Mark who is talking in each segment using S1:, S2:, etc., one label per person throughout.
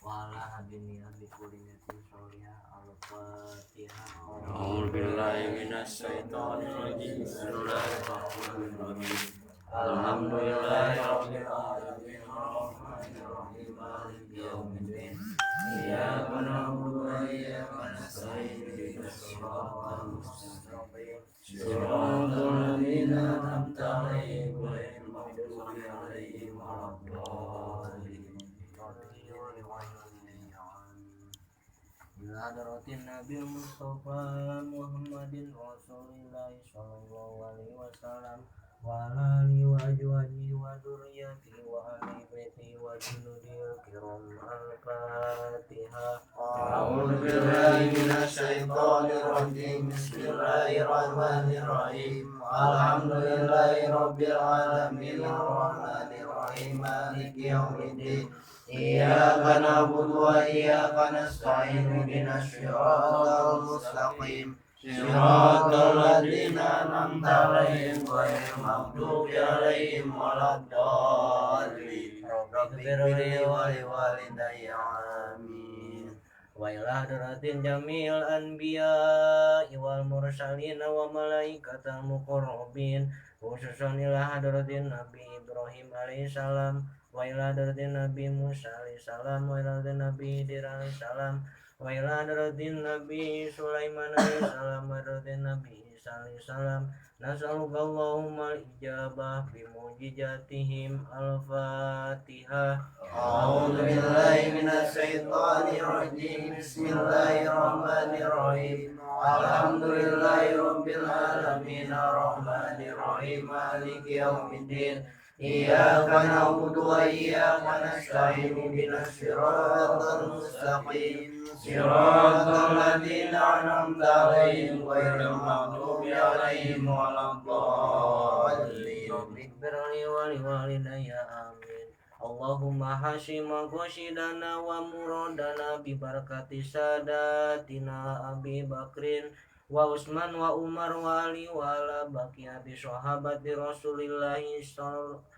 S1: wala hadini abi kulinatin sholia al-fatihah.
S2: A'udzu billahi minasy syaithanir rajim. Bismillahirrahmanirrahim. Alhamdulillahi rabbil alamin arrahmanir rahim maliki yaumiddin. Iyyaka na'budu wa iyyaka nasta'in ihdinas siratal mustaqim. Shiratal ladzina an'amta 'alaihim ghairil maghdubi 'alaihim waladdallin.
S1: Ila hadratin Nabi Mustafa Muhammadin Rasulillah sallallahu alaihi wasallam wa ala alihi wa azwajihi wa dzurriyyatihi wa ahli baitihi wa junudil kiram al-Fatihah.
S2: A'udzu billahi minasy syaithanir rajim. Bismillahirrahmanirrahim. Alhamdulillahi rabbil alamin arrahmanir rahim maliki yaumiddin. Iyyaka na'budu wa iyyaka nasta'in ihdinas siratal mustaqim. Siratal ladzina an'amta 'alaihim ghairil maghdubi 'alaihim waladdallin. Rabbighfirli wa liwalidayya amin.
S1: Wa ila hadratin jamil anbiya wal mursalin wa malaikatal muqarrabin khususan ila hadratin Nabi Ibrahim alaihissalam wa ila hadratin Nabi Musa alaihissalam wa ila hadratin Nabi Idris alaihissalam wa ila hadratin Nabi Sulaiman alaihissalam wa ila hadratin Nabi Isa alaihissalam. Nas'aluka Allahumma al-ijabah bimujizatihim al-Fatihah.
S2: A'udzu billahi minasy syaithanir rajim. Bismillahirrahmanirrahim. Alhamdulillahi rabbil alamin arrahmanir rahim maliki yaumiddin. Iyyaka na'budu wa iyyaka nasta'in ihdinas siratal mustaqim. Siratal ladzina an'amta 'alaihim ghairil maghdubi 'alaihim waladdallin.
S1: Rabbighfirli wa liwalidayya amin. Allahumma hashima qasidana wa muradana bi barakati sadatina Abi Bakrin wa Utsman wa Umar wa Ali wa ala baqiyati sahabati Rasulillahi sallallahu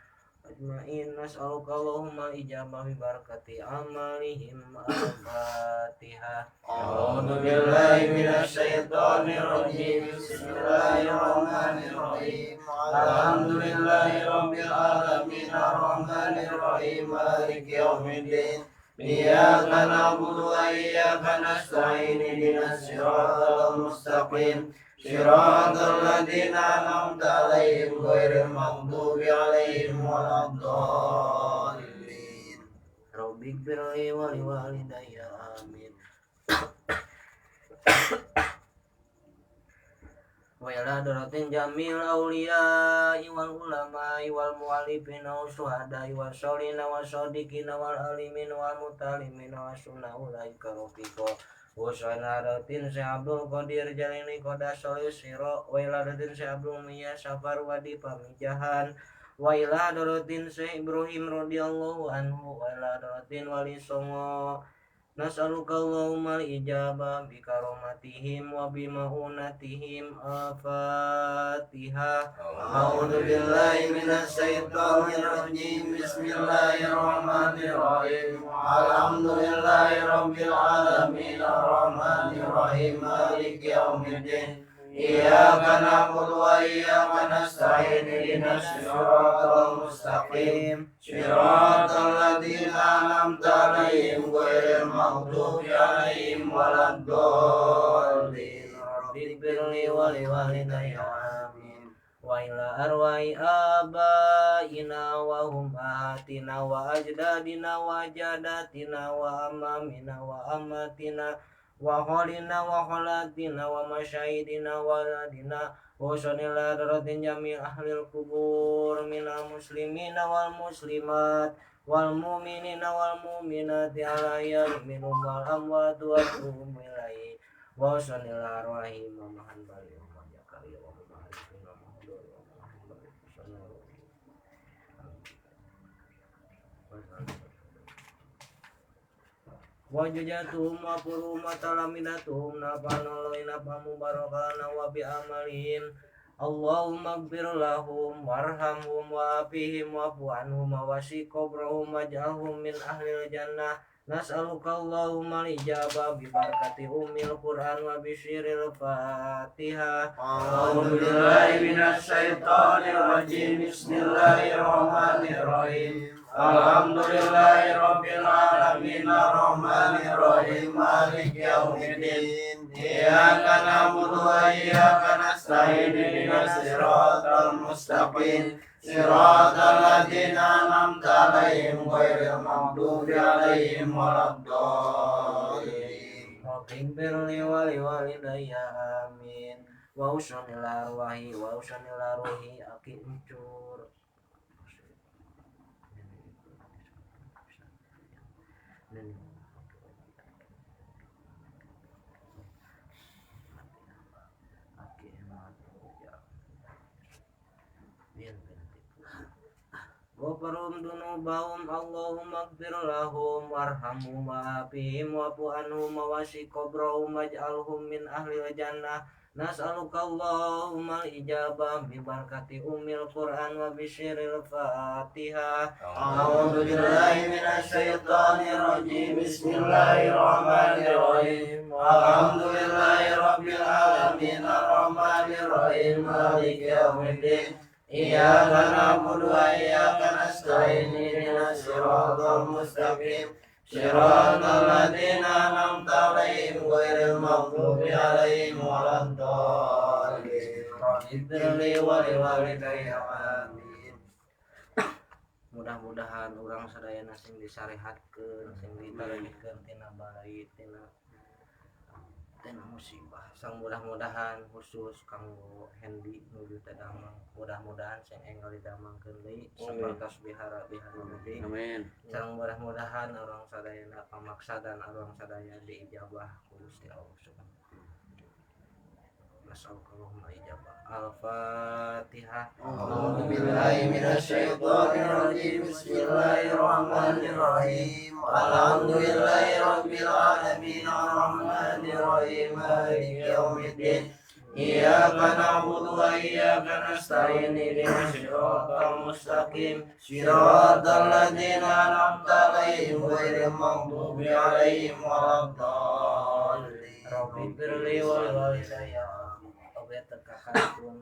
S1: ajma'in. Nas'aluka Allahumma ijabah bi barakati amalihim al-Fatihah.
S2: A'udzu billahi minasy syaithanir rajim. Bismillahirrahmanirrahim. Alhamdulillahi rabbil alamin arrahmanir rahim maliki yaumiddin. Iyyaka na'budu wa iyyaka nasta'in ihdinas siratal mustaqim. Siratal ladzina an'amta 'alaihim ghairil maghdubi 'alaihim waladdallin.
S1: Rabbighfirli wa liwalidayya amin. Wa ila hadratin jamil awliya wal ulama wal mu'allifin wa syuhada wa sholina wa shodiqin wal alimin wal mutalimin wa sunnah ulaika rafiqa wa sanaratin Syekh Abdul Qadir Jalini Qoda Solih Siro wa ila hadratin Syekh Abdul Miyah Safar Wadi Pamijahan wa ila hadratin Syekh Ibrahim radhiyallahu anhu wa ila hadratin Wali Songo. Nas'aluka Allahumma al-ijabah bi karomatihim wa bi ma'unatihim al-Fatihah.
S2: A'udzu billahi minasy syaithanir rajim. Bismillahirrahmanirrahim. Alhamdulillahi rabbil alamin arrahmanir rahim maliki yaumiddin. Iyyaka na'budu wa iyyaka nasta'in ihdinas siratal mustaqim. Siratal ladzina an'amta 'alaihim ghairil maghdubi 'alaihim waladdallin.
S1: Rabbighfirli wa liwalidayya amin. Wa ila arwahi abaina wa ummahatina wa ajdadina wa jadatina wa amamina wa amatina wa khalina wa khalatina wa masyahidina wa ladina wa sanila daratin jami' ahlil kubur minal muslimina wal muslimat wal mu'minina wal mu'minati ala minhum wal amwat wa tuhum ilaihi wa sanila arwahi mamahan bali wa jakari wa maharifin wa mahdur wa mahan bali wajajatuhum wa purumatalamidatuhum napanoloi napamubarakana wa bi'amalihim. Allahumma gfir lahum warhamhum wa afihim wa fu'anhum wa wasi qobrahum waj'alhum min ahlil jannah Nas'aluka Allahumma al-ijabah bi barakati ummil Qur'an wa bi syiril Fatihah.
S2: A'udzu billahi minasy syaithanir rajim. Bismillahirrahmanirrahim. Alhamdulillahirabbil alamin arrahmanir rahim maliki yaumiddin. Iyyaka na'budu wa iyyaka nasta'in ihdinas siratal mustaqim. Siratal ladzina an'amta 'alaihim ghairil maghdubi 'alaihim waladdallin.
S1: Rabbighfir li wa li walidayya amin. Wa ushunil arwahi wa ushunil arwahi akincur. Ghafarum dunubahum Allahumma gfir lahum warhamhum wa'afihim wa'fu anhum wasi qabrahum waj'alhum min ahlil jannah. Nas'aluka Allahumma al-ijabah bi barakati ummil Qur'an wa bi syiril Fatihah.
S2: A'udzu billahi minasy syaithanir rajim. Bismillahirrahmanirrahim. Alhamdulillahirabbil alamin arrahmanir rahim maliki yaumiddin. Iyyaka na'budu wa iyyaka nasta'in ihdinas siratal mustaqim. Siratal ladzina an'amta 'alaihim ghairil maghdubi 'alaihim waladdallin. Rabbighfir li wa li walidayya amin.
S1: Mudah-mudahan urang sadayana sing disarehatkeun sing ditaregikeun tina bait tina musibah sang mudah-mudahan khusus kanggo Hendy nuju teh damang mudah-mudahan sing enggal didamangkeun deui sapertos bihara bihari
S2: Amin.
S1: sareng mudah-mudahan urang sadayana pamaksa dan urang sadaya diijabah ku Gusti Allah subhanahu Allahumma ijabah. Al-Fatihah.
S2: A'udzu billahi minasy syaithanir rajim. Bismillahirrahmanirrahim. Alhamdulillahirabbil alamin arrahmanir rahim maliki yaumiddin. Iyyaka na'budu wa iyyaka nasta'in ihdinas siratal mustaqim. Siratal ladzina an'amta 'alaihim ghairil maghdubi 'alaihim waladdallin.
S1: Rabbighfir li wa li walidayya oge tekakatun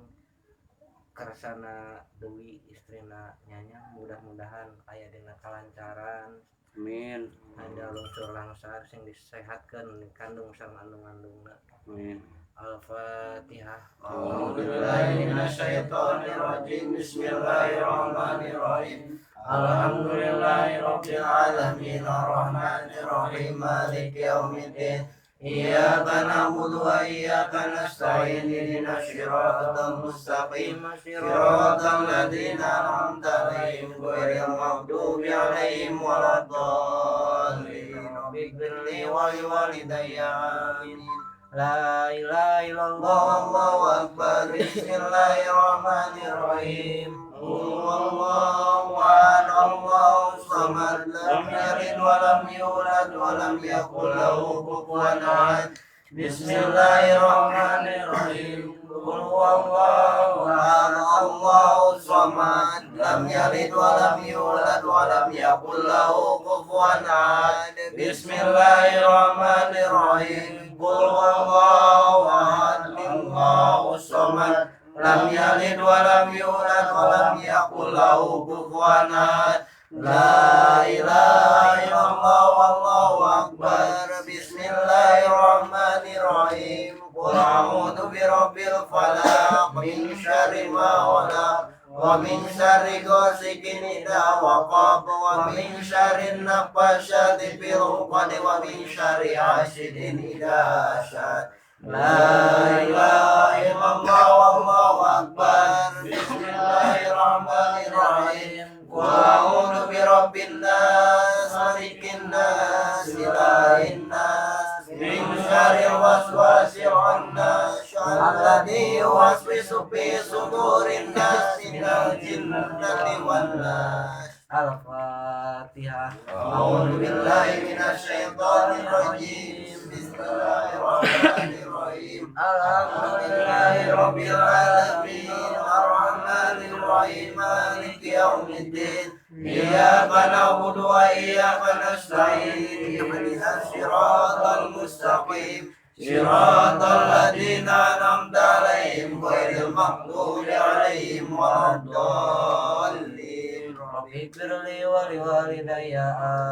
S1: kersana deui istrina nyanyang mudah-mudahan aya dina kalancaran.
S2: Amin.
S1: Anda lungsur langsar sing disehatkeun dikandung sareng andung-andungna.
S2: Amin.
S1: Al-Fatihah.
S2: A'udzu billahi minasy syaithanir rajim. Bismillahirrahmanirrahim. Alhamdulillahirabbil alamin arrahmanir rahim maliki yaumiddin. Iyyaka na'budu wa iyyaka nasta'in ihdinas siratal mustaqim. Siratal ladzina an'amta 'alaihim ghairil maghdubi 'alaihim waladdallin. Rabbighfir li wa li walidayya amin.
S1: La ilaha illallah
S2: Allahu akbar. Bismillahirrahmanirrahim. Allahu ahad Allahu samad lam yalid wa lam yulad wa lam yakul lahu kufuwan ahad. Bismillahirrahmanirrahim. Qul huwallahu ahad Allahu samad lam yalid wa lam yulad wa lam yakul lahu kufuwan ahad. Bismillahirrahmanirrahim. Qul huwallahu ahad Allahu samad lam yalid wa lam yulad wa lam yakul lahu kufuwan ahad. La ilaha illallah wallahu akbar. Bismillahirrahmanirrahim. Qul a'udzu birabbil falaq min syarri ma khalaq wa min syarri ghasiqin idza waqab wa min syarri naffasati fil 'uqad wa min syarri hasidin idza hasad. La ilaha illallah wallahu akbar. Bismillahirrahmanirrahim. Qul a'udzu birabbin nas malikin nas ilahin nas min syarril waswasil khannas alladzi yuwaswisu fi sudurin nas minal jinnati wan nas.
S1: Al-Fatihah.
S2: A'udzu billahi minasy syaithanir rajim. Bismillahirrahmanirrahim. Alhamdulillahirabbil alamin arrahmanir Rahim Maliki Yaumiddin Iyyaka na'budu wa iyyaka nasta'in Ihdinas siratal mustaqim Siratal ladzina an'amta 'alaihim ghairil maghdubi 'alaihim waladdallin
S1: Rabbi firli wa liwalidayya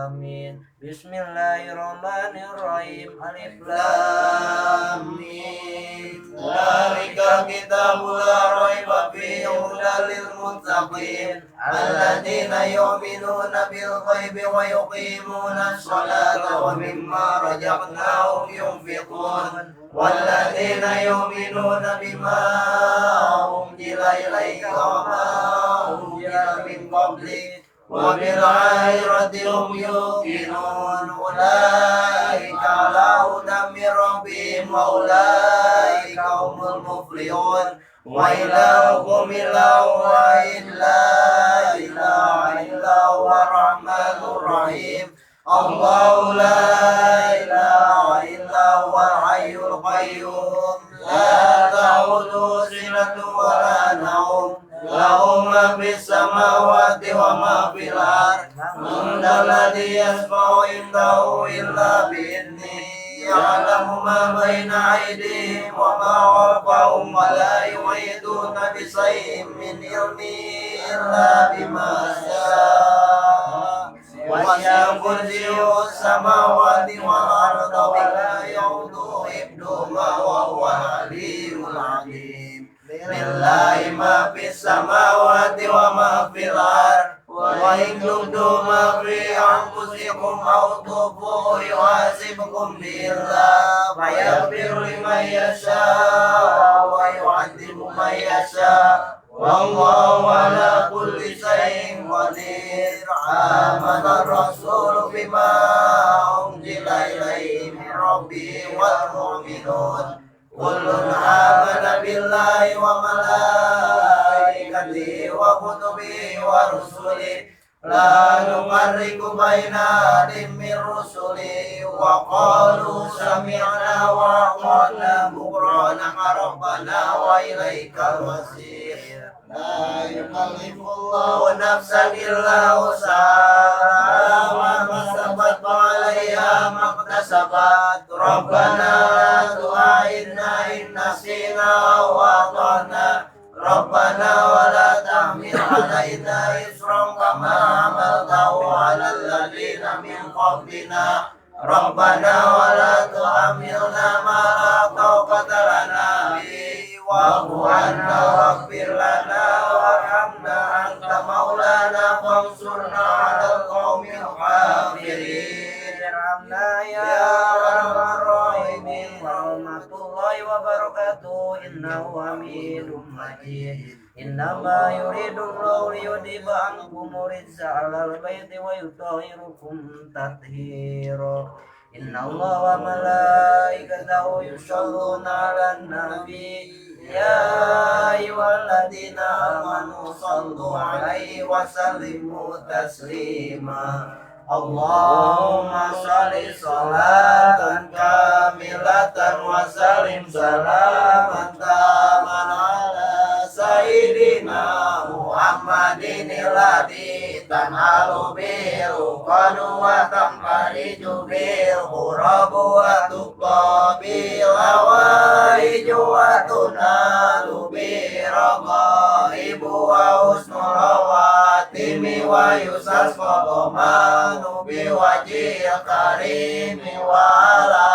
S1: amin. Bismillahirrahmanirrahim. Alif lam
S2: Mim Dzalika kitabul la raiba fihi hudal lil muttaqin alladzina yu'minuna bil ghaibi wa yuqimuna sholata wa mimma razaqnahum yunfiqun walladzina yu'minuna bima unzila ilaika wa ma unzila min qablik wa bil akhirati hum yuqinun ulaika ala hudan min rabbihim wa ulaika humul muflihun wa ilahukum ilahu wahid la ilaha illa huwa rahmanur rahim Allahu la ilaha illa huwal hayyul qayyum la ta'khudhuhu sinatun wa la nawm lahu ma fis samawati wa ma fil ardh man dhal ladzi yashfa'u indahu illa bi'idhnihi ya'lamu ma baina aydihim wa ma khalfahum wa la yuhituna bi shay'in min ilmihi illa bima sha'a wasi'a kursiyyuhu samawati wal arda wa la ya'uduhu hifdhuhuma wa huwal 'aliyyul 'azim lillahi ma fis samawati wa ma fil ardh wa in tubdu ma fi anfusikum aw tukhfuhu yuhasibkum billah fa yaghfiru liman yasha' wa yu'adzibu man yasha' wallahu ala kulli shay'in qadir amana ar-rasulu bima unzila ilaihi min rabbih wal mu'minun kullun amana billahi wa malaikatihi wa kutubihi wa rusulihi la nufarriqu baina ahadin min rusulihi wa qalu sami'na wa ata'na ghufranaka rabbana wa ilaikal masir la yukallifullahu nafsan illa wus'aha ma kasabat wa 'alaiha ma iktasabat rabbana la tu'akhidhna in nasina aw akhtana rabbana wa la tahmil 'alaina isran kama hamaltahu 'alal ladzina min qablina rabbana wa la tu'amilna ma la taqata lana bihi wa'fu 'anna waghfir lana warhamna anta maulana fansurna 'alal qaumil kafirin
S1: Irhamna ya arhamar rahimin. Warahmatullahi wabarakatuh. Innahu hamidum majid. Innama yuridullahu liyudhiba ankum rijsa 'alal baiti wa yutahhirukum tathhira. Innallaha wa malaikatahu yusholluna 'alan nabi. Ya ayyuhalladzina amanu shallu 'alaihi wa sallimu taslima. Allahumma sholli sholatan kamilatan wa sallim salaman taman ala sayyidina Muhammadin alladzi tanhalu bil qanu wa tamfariju bil qurabu wa tuqabil hawaiju wa tunalu bi raqaibu wa husnul rawatimi wa yusas qadamanu bi wajhil karimi wa ala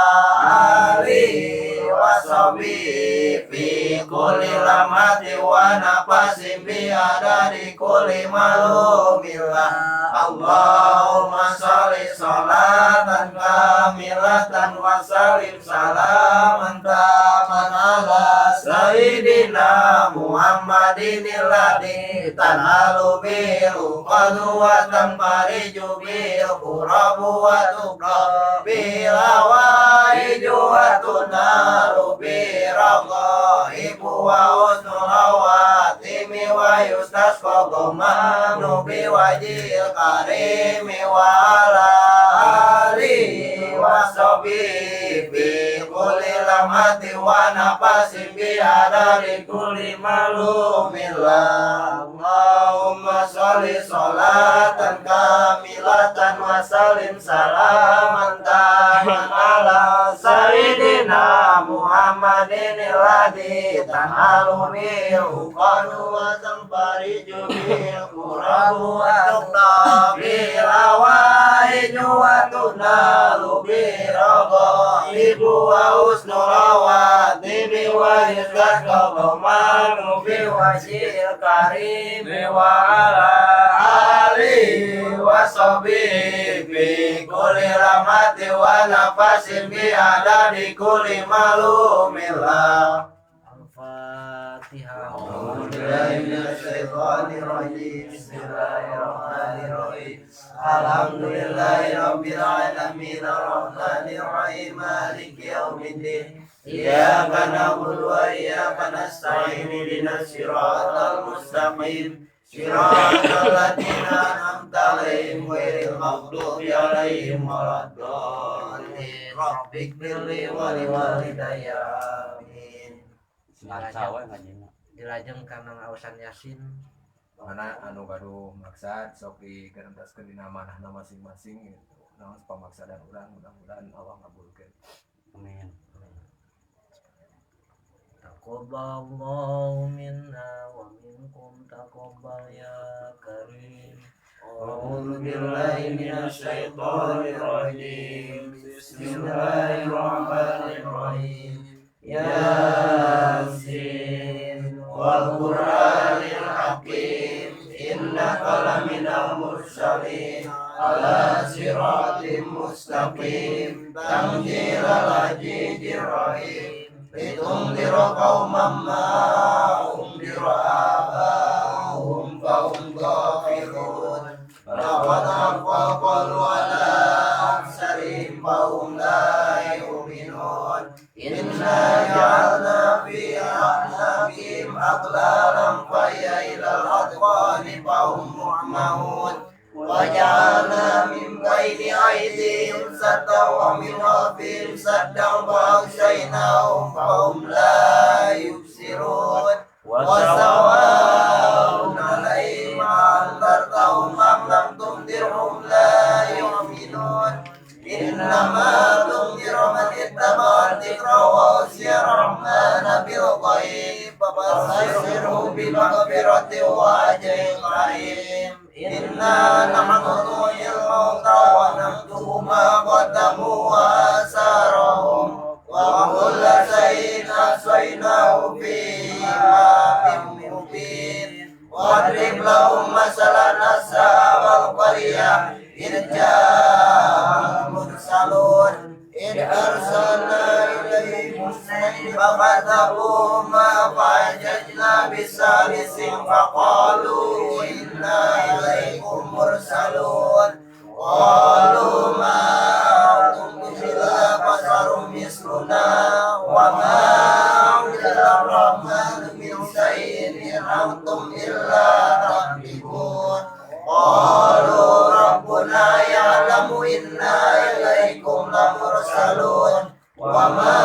S1: alihi wa sahbihi fi kulli lamati wa nafasin bi adadi kulli malumillah Allahumma sholli sholatan kamilatan wa sallim salaman taman ala sayyidina Muhammadin alladzi tanhalu bil qanu wa tanfariju bil qurabu wa tuqabil hawaiju wa tunalu bi raqaibu wa husnul rawatimi wa yustasqa dhamanu bi wajhil karimi wa ala alihi wa
S2: wasabi fi kulli lamati wa nafasin bi adari kulli malumillah. Allahumma sholli sholatan kamilatan wa salim salaman taman ala sayyidina Muhammadin alladzi tanalu bil qadu wa tanfariju bil qurabu wa tuqtabil awaiju wa tunalu bil ibu wa husnul awatibi wa rizqat qawman bi wajhil karim wa ala alihi wa sahbihi bi kulli ramati wa nafasin bi adadi kulli malumillah.
S1: Al-Fatihah.
S2: Bismillahirrahmanirrahim. Alhamdulillahirabbil alamin arrahmanir rahim maliki yaumiddin. Iyyaka na'budu wa iyyaka nasta'in ihdinas siratal mustaqim. Siratal ladzina an'amta 'alaihim ghairil maghdubi 'alaihim waladdallin. Rabbik birli wa liwalidayya. Amin.
S1: Dilajeng kana ngaosan Yasin.
S3: Mana anu gaduh maksad sok digentaskeun dina manahna masing-masing gitu. Naon pamaksadan urang mudah-mudahan Allah ngabulkeun.
S1: Amin. Taqabbalallahu minna wa minkum taqabbal ya karim.
S2: A'udzu billahi minasy syaithanir rajim. Bismillahirrahmanirrahim. Yasin wal Qur'anil hakim. Innaka laminal mursalin ala siratim mustaqim. Tanzilal azizir rahim. Litundira qauman ma undira abahum fahum ghafilun. Laqad haqqal qawlu ala aktharihim fahum la yu'minun. Inna ja'alna fi a'naqihim aghlalan fahiya ilal adqani fahum mu'mahun. Waja'alna min baini aydihim saddan wa min khalfihim saddan faghshaynahum fahum la yubsirun. Wasawa'un 'alaihim anzartahum am lam tunzirhum la yu'minun. Innama tunziru man ittaba'a dzikra wa khashiya ar-rahmana bil ghaib fabashshirhu bi maghfiratin wa ajrin karim. Inna nahnu nuhyil mauta wa naktubu ma qaddamu wa asarahum wa kulla shay'in ahsaynahu fi imamin mubin. Wadrib lahum masalan ashabal qaryah idh ja'al mursalun idh arsalna ilaihim musnayn fakadzabuhuma fa'ajajna bisalisin faqalu inna ilaikum mursalun. Qalu ma antum illa basharum misluna wa ma anzala ar-rahmanu min shay'in in antum illa takdzibun. Qalu rabbuna ya'lamu inna ilaikum lamursalun wa ma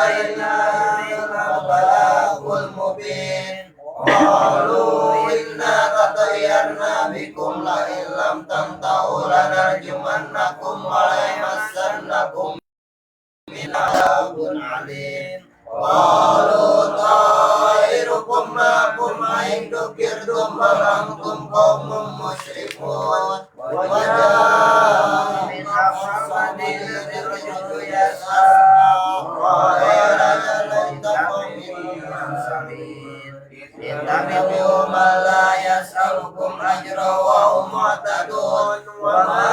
S2: inna illa balagul mubin. Qalu inna tatayyarna bikum la illam tantahu lanarjumannakum wa la yamassannakum min adabun alim. Qalu ta'irukum ma'akum in dukirtum bal antum qaumun musyrikun. Wa ja'a min aqsabil rajulu yas'a wa la yaltakum min sabil. Ittabi'u ma la yas'alukum ajra wa hum mu'tadun. Wa ma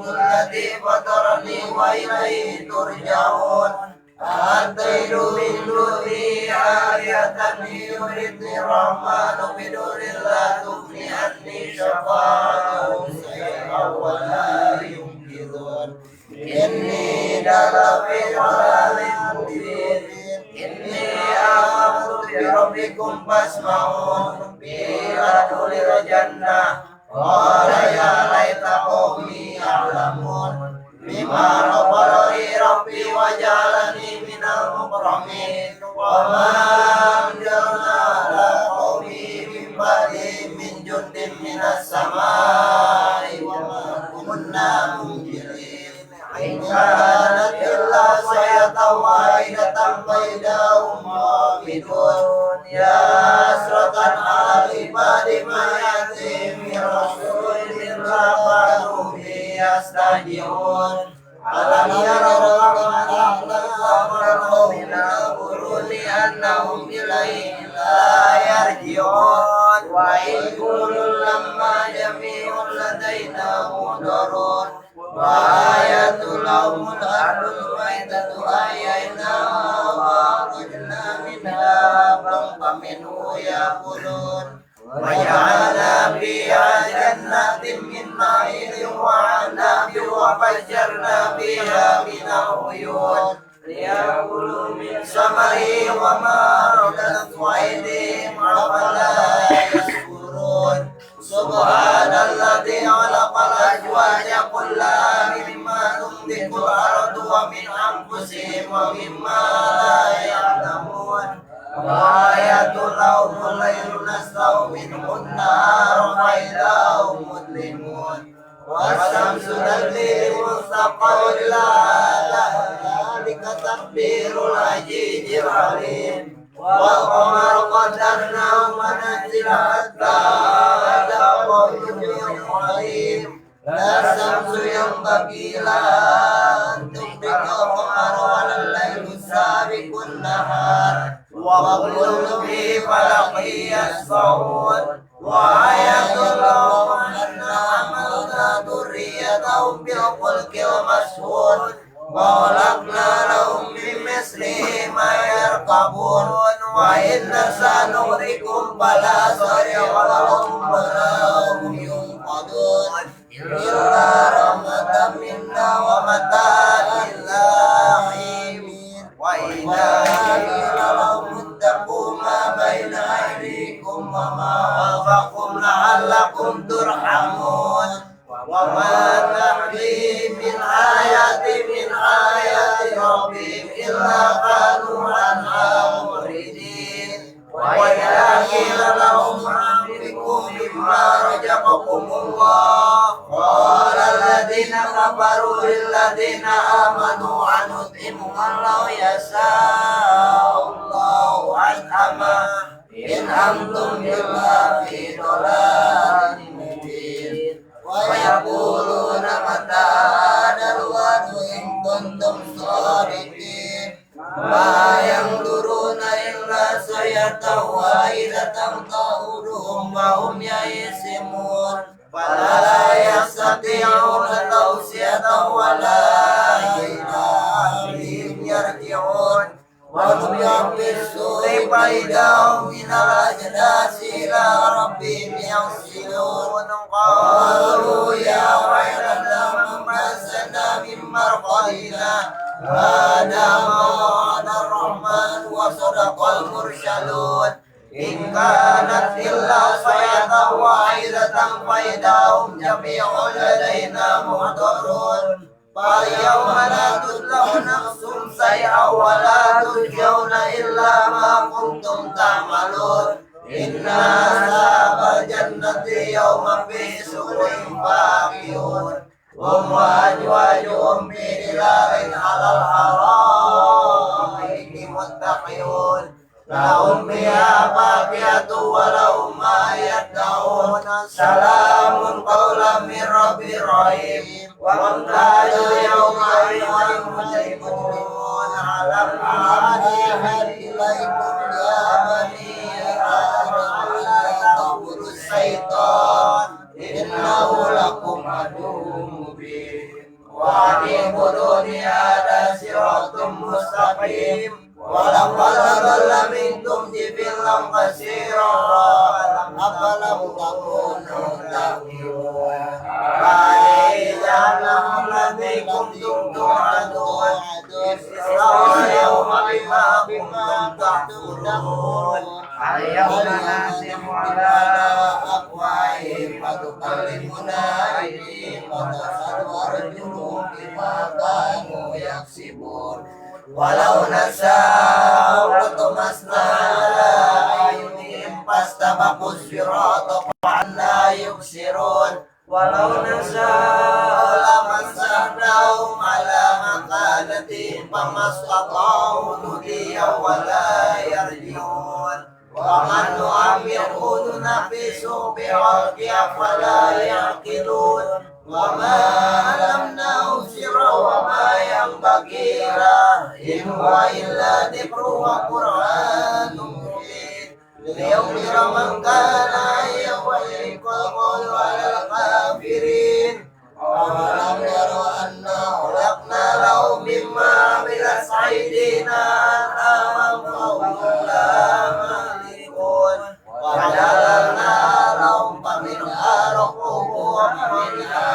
S2: allati fatarani wa ilayhi turja'un. Ataidu min duni ayatan yuridni rahmanu bidurillah tufni anni syafa'atuhum say'a wa la yumkidun. Inni dalafi halalin mubin. Inni a'udhu bi rabbikum fasma'un. Bila dulil jannah qala ya laita qaumi ya'lamun. بما غفر لي ربي وجعلني من المكرمين وما أنزلنا على قومه من بعده من جند من السماء وما كنا منزلين إن كانت إلا صيحة واحدة فإذا هم خامدون يا حسرة على العباد ما يأتيهم من رسول إلا كانوا به يستهزئون ألم يروا كما أهلكنا من القرون أنهم إليه لا يرجعون وإن كل لما جميع لدينا محضرون وآية لهم الأرض الميتة أحييناها وأخرجنا منها حبا منه يأكلون وجعلنا فيها جنات من نخيل وعناب وفجرنا فيها من العيون ليأكلوا من ثمره وما عملت أيديهم أفلا يشكرون سبحان الذي خلق الأزواج كلها مما تنبت الأرض ومن أنفسهم ومما لا يعلمون وآية لهم الليل نسلخ منه النهار فإذا هم مظلمون والشمس تجري لمستقر لها ذلك تقدير العزيز العليم والقمر قدرناه منازل حتى عاد قوم عظيم لا الشمس ينبغي لها أن تدرك القمر ولا الليل سابق النهار وكل في فلك يسبحون وآية لهم أنا حملنا ذريتهم بالفلك المشحون وخلقنا لهم من مثله ما يركبون وإن نشأ نغرقهم فلا صريخ لهم ولا هم ينقذون إلا رحمة منا ومتاعا إلى حين وإذا قيل لهم اتقوا ما بين أيديكم وما خلفكم لعلكم ترحمون وما تحوي من آية ربهم إلا كانوا عنها معرضين وإذا قيل لهم أنفقوا مما رزقكم الله قال الذين كفروا للذين آمنوا أنطعم من لو يشاء الله أطعمه إن أنتم إلا في ضلال مبين ويقولون متى هذا الوعد إن كنتم صادقين ما ينظرون إلا صيحة واحدة تأخذهم وهم يئسون فلا يستطيعون توصية ولا إلى أهلهم يرجعون وهم ينبسون فإذا هم من الأجداث إلى ربهم يصلون قالوا يا ويلنا من مسنا من مرقدنا هذا ما وعد الرحمن وصدق المرسلون إن كانت إلا صيحة واحدة فإذا هم جميع لدينا محضرون فاليوم لا تظلم نفس شيئا ولا تجزون إلا ما كنتم تعملون إن أصحاب الجنة يوم في سرور فاكهون هم وأزواجهم في ظلال على الأرائك متكئون لهم فيها فاكهة ولهم ما يدعون سلام قولا من رب رحيم وامتازوا يومئذ المجرمون ألم أعهد إليكم يا بني آدم ألا تعبدوا الشيطان إنه لكم عدو مبين وأن اعبدوني هذا صراط مستقيم ولقد ضل منكم جبلا كثيرا أفلم تكونوا تعقلون فإذا الذي كنتم توعدون استوى يوم بما كنتم تحكمون اليوم نختم على أفواههم وتكلمنا أيديهم وتشهد أرجلهم bima kanu yaksibun. Walau nasa'u latamasna ala ayunihim fastabaqus sirata fa'anna yubsirun.
S1: Walau nasa'u
S2: lamassahnaum ala makanatihim famastata'u mudiya wala yarji'un. Wa man nu'ammirhu nunaffisu bi'arqi afala yaqilun. Wa ma alamnahu sirra wa ma yanbaghi lah in huwa illa dzikrun wa qur'anun mubin. Liyunzira man kana hayyan wa yuhiqqal qawlu 'alal kafirin. Awalam yaraw anna khalaqna lahum mimma 'amilat aydina an'aman fahum laha malikun. Wa jalalna lahum faminha rakubuhum wa minha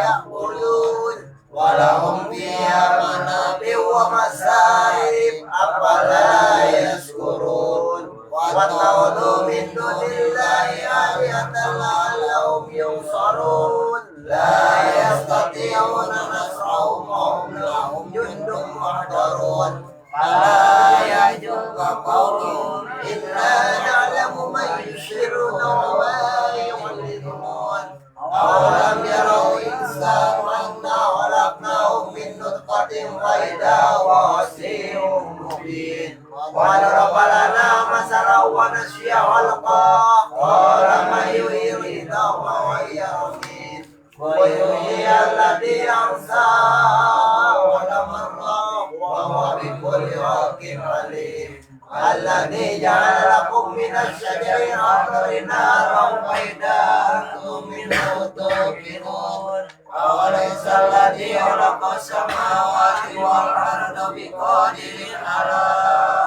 S2: ya'kulun. Wa lahum fiha manabi'u wa masarib afala yashkurun. Wa ta'budu min dunillahi alihatan la'allahum yunsarun. La yastati'una nasrahum wa hum lahum jundun muhdarun. Fala yahzunka qawluhum inna na'lamu ma yusirruna wa ma yu'linun. Awalam yarau insanu anna khalaqnahu min nutfatin fa idza huwa khasimun mubin. Wa daraba lana masalan wa nasiya khalqah qala man yuhyil idama wa hiya ramim. Wa yuhyi alladhi ansaha awwala marrah wa huwa bikulli khalqin alim. Alladhi ja'ala lakum minasy syajari al-akhdari naran fa idza antum minhu tuqidun. Awalaysa alladhi khalaqa samawati wal arda biqadirin ala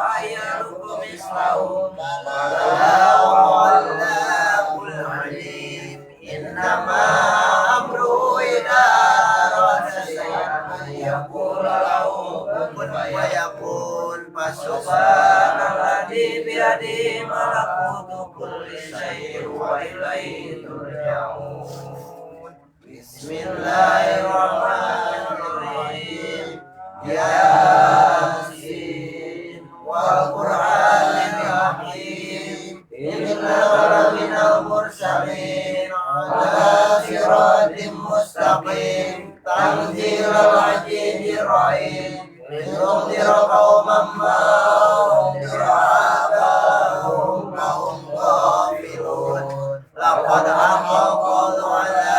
S2: an yakhluqa mislahum. Bala huwal lahul alim. Innama amruhu idza arada shay'an an yaqula lahu kun fayakun. Subhanalladzi biyadihi malakutu kulli syai'in wa ilaihi turja'un. Bismillahirrahmanirrahim. Yasin wal Qur'anil hakim. Innaka laminal mursalin ala siratim mustaqim. Tanzilal azizir rahim. Linunzira qauman ma unzira aba'uhum fahum ghafilun. Laqad haqqal qawlu ala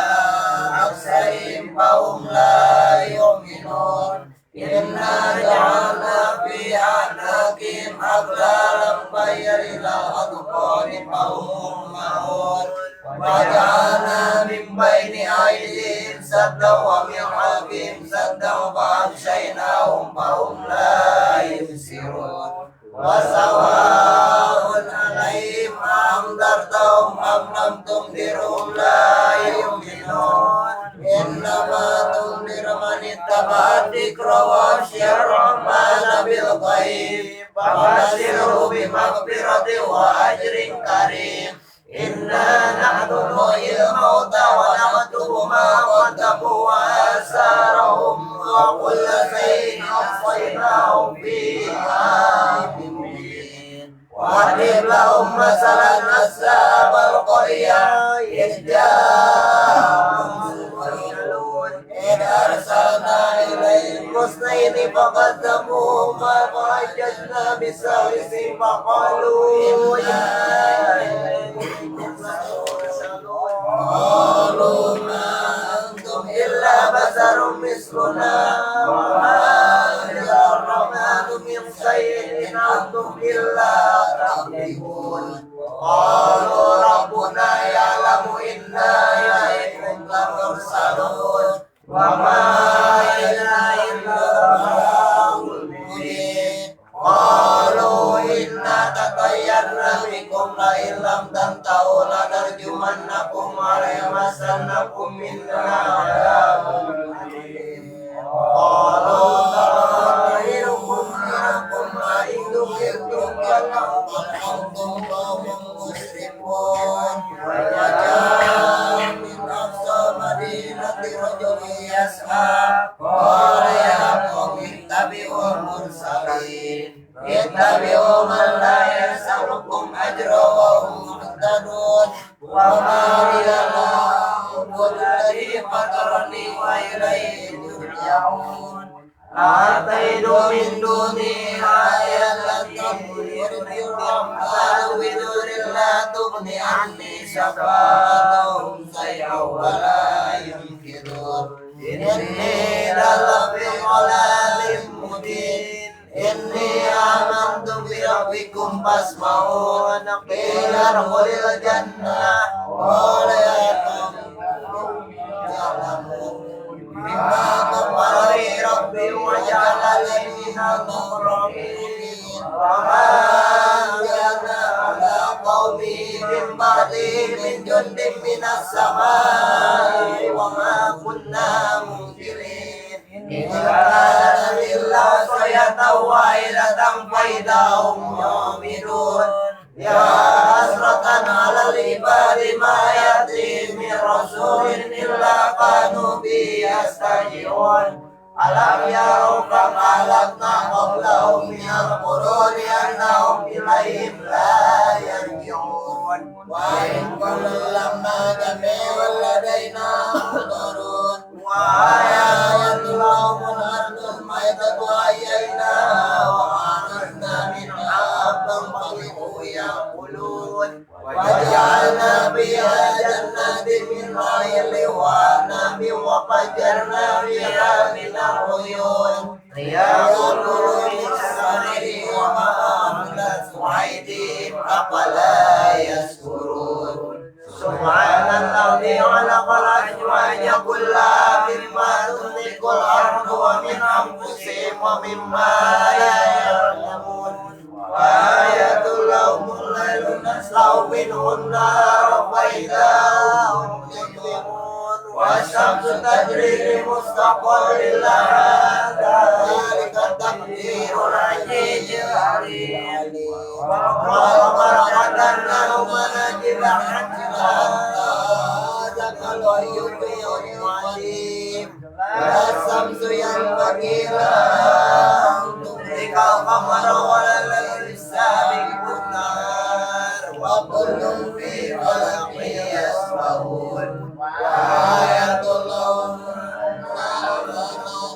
S2: aksarihim fahum la yu'minun. Inna ja'alna fi a'naqihim aghlalan fahiya adqani fahum mahun. Wa ja'alna min baini aydihim saddan wa min khalfihim saddan fa aghshaynahum fahum la yubsirun. Wa sawa'un 'alaihim amdartahum am lam tunzirhum la yu'minun. Innama tunzir man ittaba'a dzikra wa khashiya ar-rahmana bil ghaib. Fabashshirhu bimaghfiratin wa ajrin karim. Inna nahnu nuhyil mauta wa naktubu ma qaddamu wa asarahum wa kulla shay'in ahsaynahu fi imamin mubin. Wadrib lahum masalan ashabal qaryah idh ja'ahum al-mursalun idh arsalna ilayhim rusulaini faqaddamuhuma fa'ajjajna bisalisin faqalu qalu ma antum illa basarun misluna wa ma anzalna min shay'in in antum illa takribun. Qalu rabbuna ya'lamu inna ilaykum lamursalun wa ma inna illa balagul mubin. Qalu inna tatayyarna bikum la illam tantahu lanarjumannakum wa la yamassannakum minna adabun alim. Qalu ta'irukum ma'akum ma indum yirtum yalaqul antum qawmun musrifun. Wa ja'a min aqsa madinati rajulun yas'a اتبعوا من لا يسألكم أجرا وهم مهتدون وما لي لا أعبد الذي فطرني وإليه ترجعون أعطيت من دونه آية أعمال بدون لا تغني عني شفاعتهم شيئا ولا ينقذون إني لفي ضلال مبين إني آمنت بربكم فاسمعون قيل ادخل الجنة قال يا قوم تعلمون بما غفر لي ربي وجعلني من المكرمين وما أنزلنا على قومه من بعده من جند من السماء وما كنا منزلين إن كانت إلا صيحة واحدة فإذا هم يؤمنون يا حسرة على العباد ما يأتيهم من رسول إلا كانوا به يستهزئون ألم يروا كم أهلكنا قبلهم من القرون أنهم إليهم لا يرجعون وإن كل لما جميع لدينا محضرون وآيات لهم الأرض الميتة أحييناها وأنزلنا منها حبا فمنه يأكلون وجعلنا فيها جنات من نخيل وأعناب وفجرنا فيها من العيون ليأكلوا من ثمره وما عملت أيديهم أفلا يشكرون سبحان الذي خلق الأزواج كلها مما تنبت الأرض ومن أنفسهم ومما لا يعلمون وآية لهم الليل نسلخ منه النار فإذا هم مظلمون والشمس تجري لمستقر لها ذلك تقدير العزيز العليم والقمر قدرناه منازل حتى ذاك العيون العظيم لا الشمس ينبغي لها أن تدرك القمر ولا الليل سابق النهار وكل في فلك يسبحون وآية لهم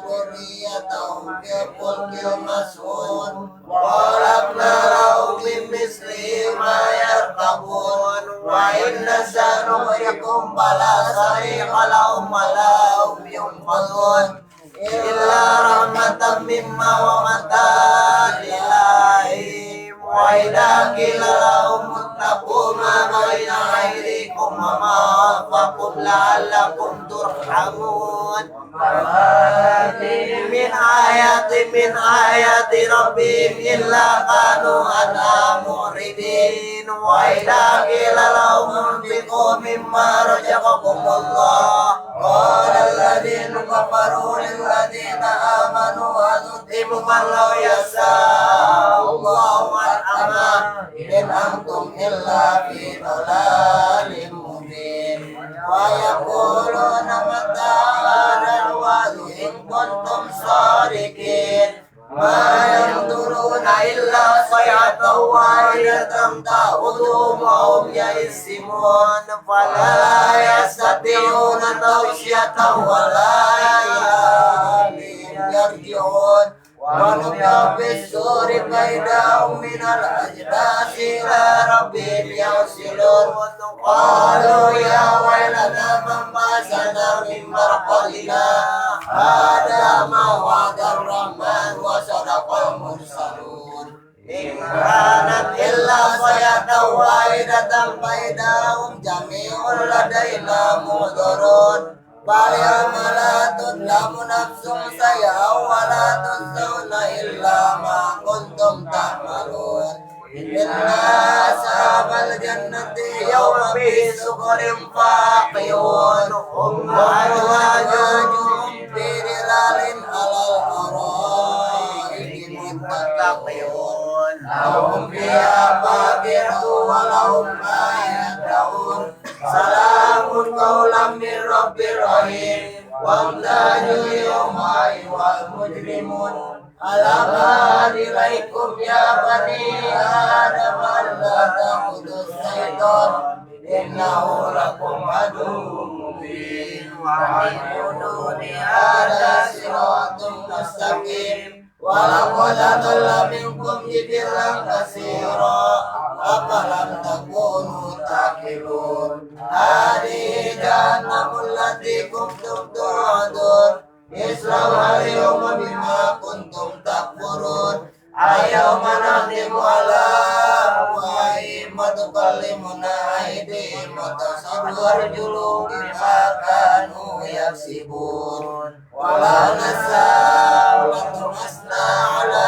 S2: ذريتهم في الفلك المشحون وخلقنا لهم من مثله ما يركبون وإن نشأ نغرقهم فلا صريخ لهم ولا هم ينقذون إلا رحمة مما ومتاعا لله وإذا قيل لهم اتقوا ما بين أيديكم وما خلفكم لعلكم ترحمون من آيات ربهم إلا كانوا عنها معرضين وإذا قيل لهم انفقوا مما رزقكم الله قال الذين كفروا للذين آمنوا أنطعم من لو يشاء الله أطعمه إن أنتم إلا في ضلال مبين ويقولون متى هذا الوعد إن كنتم صادقين ما ينظرون إلا صيحة واحدة تأخذهم وهم يئسون فلا يستطيعون توصية ولا إليهم يرجعون ونفخ في الصور فإذا هم من الأجداث إلى ربهم يوصلون قالوا يا ويلنا من بعثنا من مرقدنا هذا ما وعد الرحمن وصدق المرسلون إن كانت إلا صيحة واحدة فإذا هم جميع لدينا محضرون فاليوم لا تظلم نفس شيئا ولا تجزون إلا ما كنتم تعملون إنا أصحاب الجنة يوم في سكر فاقعون هم وأزواجهم في ظلال على الأرائك متكئون لهم فيها فاكهة ولهم ما يدعون سلام قولا من رب رحيم وامتازوا اليوم أيها المجرمون alam alaikum ya bani Adam alla ta'budu syaitan innahu lakum aduwwun mubin wa anibuduni ada siratum mustaqim walaqad adalla minkum jibilan katsira afalam takunu taqilun hadi jahannamul lati kuntum tu'adun islawha yawma bima kuntum takfurun ayyawma nakhtimu ala afwahihim wa tukallimuna aydihim wa tashhadu arjuluhum bima kanu yaksibun walau nasa'u latamasna ala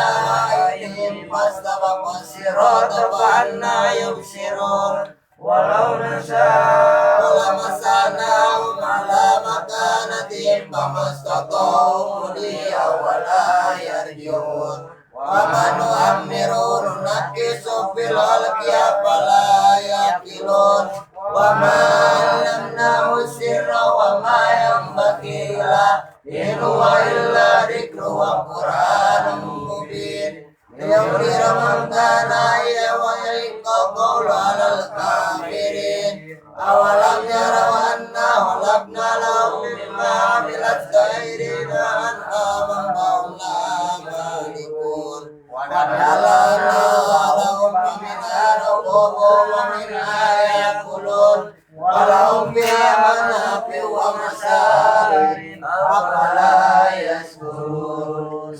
S2: aydihim fastabaqu sirata fa'anna yubsirun walau nasa'u lamasanahum ala makanatihim famastata'u mudiya wala yarji'un wa man nu'ammiru nunakkisu fil khalqi afala yaqilun wa man namnahu sirra wa ma yanbaghi lahu in huwa illa dzikrun wa qur'anun mubin liyunzira man kana hayyan wa yahiqqa qawlu 'alal kafirin awalam yarau anna khalaqna lahum mimma 'amilat aydina an'aman fahum laha malikun wa dalalna lahum minha rabbahum wa minha ya'kulun wa lahum fiha manafi'u wa masarib afala yashkurun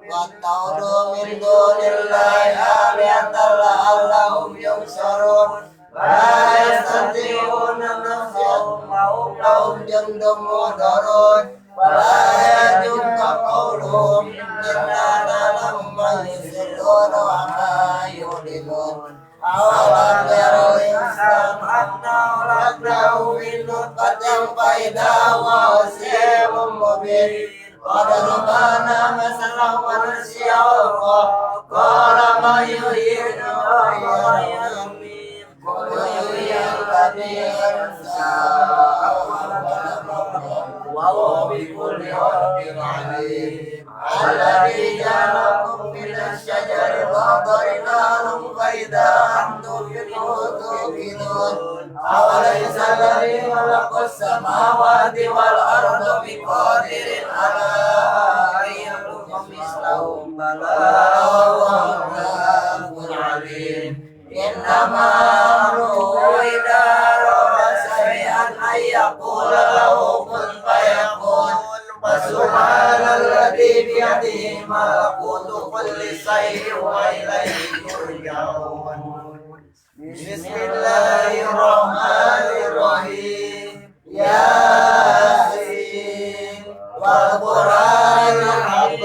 S2: wattaudu min dunillahi alihatan la'allahum yunsarun la yastati'una nasrahum wa hum lahum jundun muhdarun wa la yajunka qawluhum inna na'lamu ma yusirruna wa ma yu'linun awalam yarau insan anna khalaqnahu min nutfatin fa idza huwa khasimun mubin qad rabbana masalan wa nasiya qala ma yuhyina wa yumiit qul yuhyil ladzi wa huwa bikulli khalqin alim alladzi ja'alakum minas syajari al-akhdari naran fa idza antum minhu tuqidun awalaysa alladzi khalaqas samawati wal arda biqadirin ala an yakhluqa mislahum bala huwa al-ghafurur alim innama amruhu idza arada shay'an ay yaqula lahu kun fayakun Subhanalladzi biyadihi malakutu kulli syai'in wa ilaihi turja'un. Bismillahirrahmanirrahim. Yasin wal Qur'anil hakim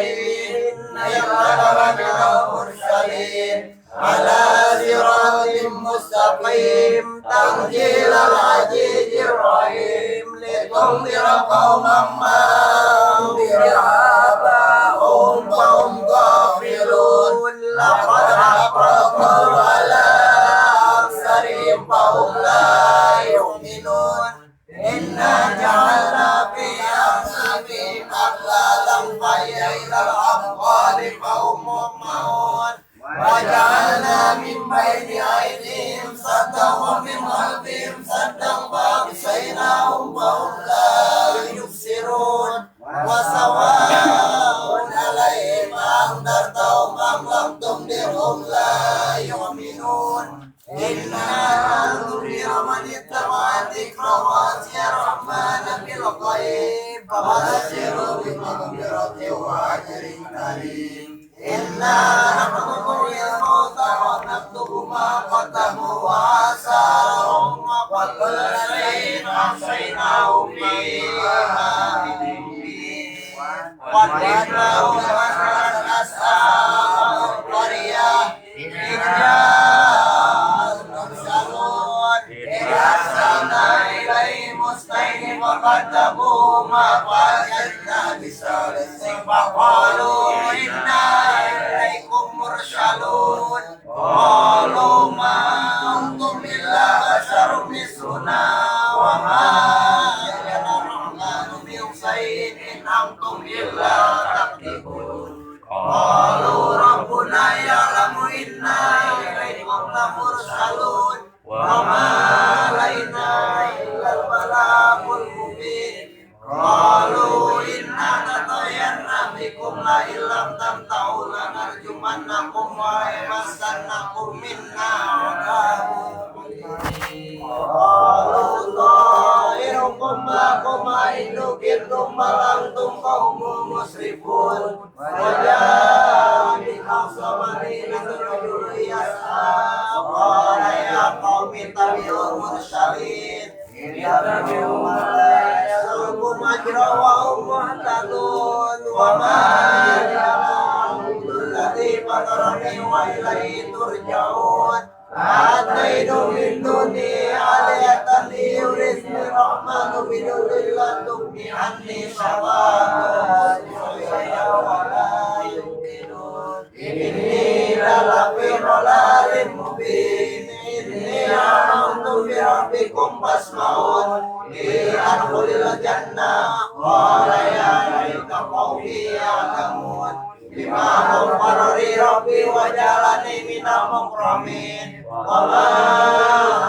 S2: innaka laminal mursalin ala siratim mustaqim tanzilal azizir rahim litunzira qauman ma unzira aba'uhum fahum ghafilun laqad haqqaqa ala aksarihim fahum la yu'minun inna ja'alna fi a'naqihim aghlalan fahiyya ilal azqani fahum muqmahun waja'alna min baini aydihim saddan wa min khalfihim saddan fa'agsaynahum fahum la yubsirun wa sawa'un 'alaihim andartahum am lam tundirhum la yu'minun inna nudhira man ittaba'a dzikra wa khashiya rahmana bil ghaib fabashshirhu bi maghfiratin wa ajrin karim inna nahnu nuhyil mauta wa naktubu ma qaddamu wa asarahum wa kulla shay'in ahsaynahu fi imamin mubin wa qadnahu an ashabal qaryah فقدموهما فأجدنا بثالث فقالوا إنا إليكم مرسلون قالوا ما أنتم إلا بشر مثلنا وما يعلم الرحمن من شيء إن أنتم إلا تكذبون bikum la illam tamtau lanarjumannakum wa yamassannakum minna qalu ta'irukum ma'akum ainu kirtum balantum qaumun musrifun wajah biqasamani rajul yas'a qala ya qaumi tabi'ul mursalin yattabi'u ma la yaslukum ajra wa hum muhtadun wa ma ya'lamu alladhi fatarani wa ilayhi turja'un ataidu min duni aliyatan yurisni rahmanu bidulillah tukni anni syawadu wala yukidun inni lalafi rolalin mubin inni amantu bi rabbikum fasma'un li adkhulil jannah qala ya laita qaumi ya'lamun bima ghafarali rabbi wa jalani minal mukramin wa ma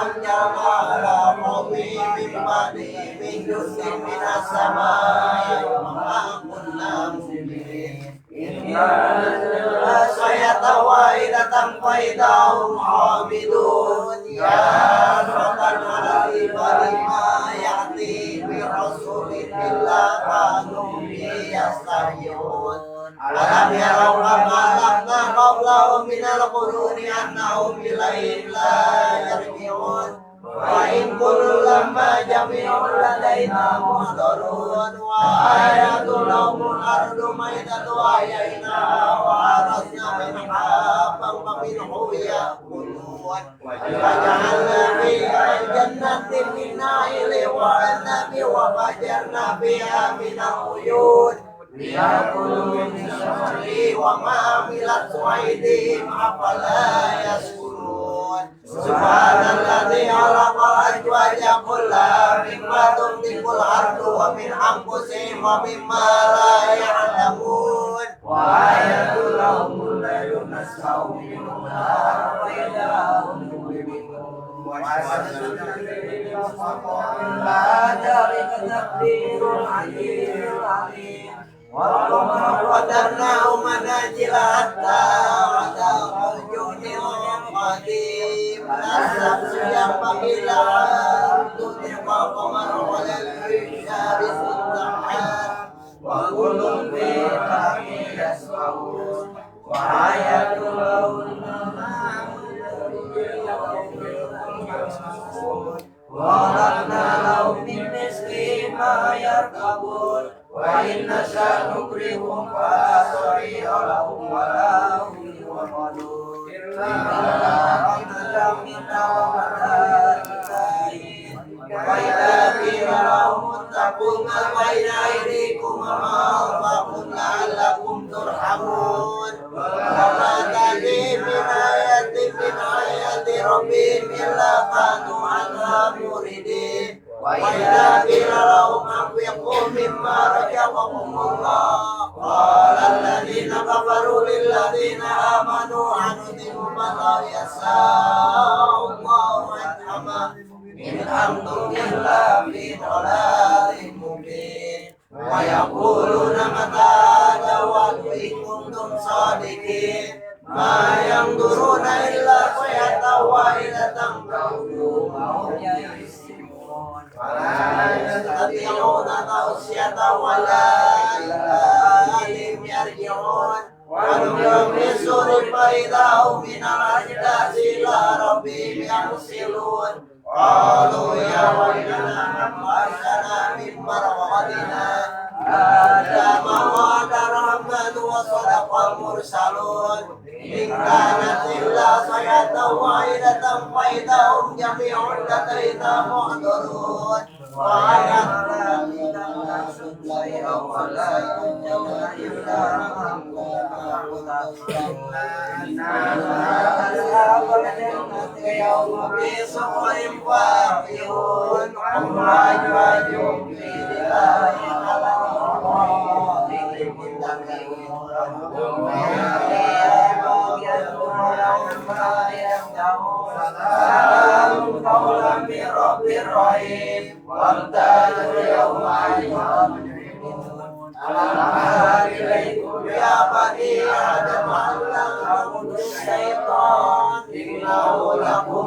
S2: anjalna ala qaumi min ba'di min juz'in minas samai wa ma kunna muslimin inna sayata wa'idatan faidahum hamidun ya rabbal alamin walima ya'ti bi rasulin illa kanu yastahiyun alam yarau kama ahlakna qablahum minal quruni annahum ilayhim la yarji'un wa in kullu lamma jami'un ladaina muhdarun wa ayatul lahumul ardu maidatu ahyayna wa arasna minha faminhu yakulun wa ja'alna fiha jannatin min nakhilin wa anabin wa fajarna fiha minal uyun liyakulu min syamri wa ma'amilat su'aidihim afala yaskurun subhanalladzi khalaqal azwaja kullaha mimma tunbitul ardu wa min anfusihim wa mimma la ya'lamun wa ayatul lahumul laylu nas'au minhu wa idahum mubinun wa وقدرناه منازل حتى عدا رجل قديم لا الشمس ينبغي لها أن تدرك القمر ولا الشمس الضحى وكل في فلك يسبحون وآية لهم وخلقنا لهم من مثله ما يركبون وإن نشأ نكرههم فلا صريخ لهم ولا هم ينقذون وإذا قيل لهم اتقوا ما بين أيديكم وما خلفكم لعلكم ترحمون وما تأتي من آية من آيات ربهم إلا كانوا عنها معرضين وإذا قيل لهم أنفقوا مما رزقكم الله قال الذين كفروا للذين آمنوا أنطعم من لو يشاء الله أنعمه إن أنتم إلا في ضلال مبين ويقولون متى هذا الوعد إن كنتم صادقين ما ينظرون إلا صيحة واحدة فهم ولا يستطيعون توصية ولا إلى أهلهم يرجعون ونفخ في الصور فإذا هم من الأجداث إلى ربهم ينسلون قالوا يا ويلنا من بعثنا من مرقدنا هذا ما وعد الرحمن وصدق المرسلون إن كانت إلا صيحة واحدة فإذا هم جميع لدينا محضرون وآياتنا من الناس الليل ولا يؤمنون إلا يوم بصبر واقعون هم أجواجهم في ظلال على الأرائك سلام قولا من رب رحيم وامتازوا اليوم أيها المجرمون ألم أعهد إليكم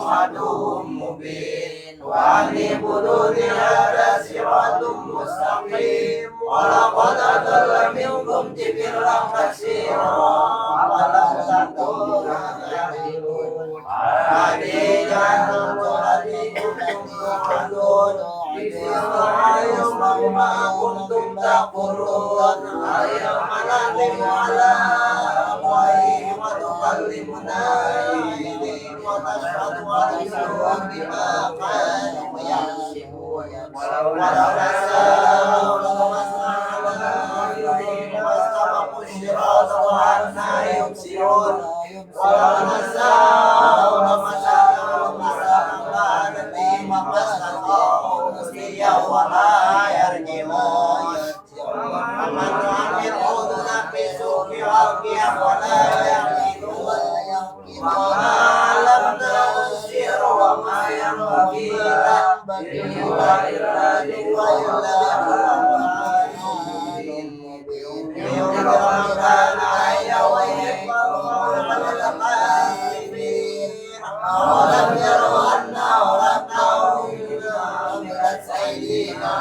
S2: عدو مبين وأن اعبدوني هذا صراط مستقيم ولقد أضل منكم جبلا كثيرا أفلم تكونوا تعقلون هذه جهنم التي كنتم توعدون اصلوها يوم ما كنتم تقولون اليوم نختم على أفواههم وتكلمنا أيديهم وتشهد أرجلهم بما كانوا يكسبون ولو نشاء لمسنا على أعينهم واستبقوا الصراط وأنى يبصرون ولو نشاء لمسخناهم مسخا كانتهم ما استطاعوا مضيا ولا يرجعون ومن نعمره ننبذه في الأرض ولا يعقلون وما علمناه السحر وما ينبغي له إن هو إلا ذكر كان حيا ويكبر أولم يروا أنا خلقناه مما عملت أيدينا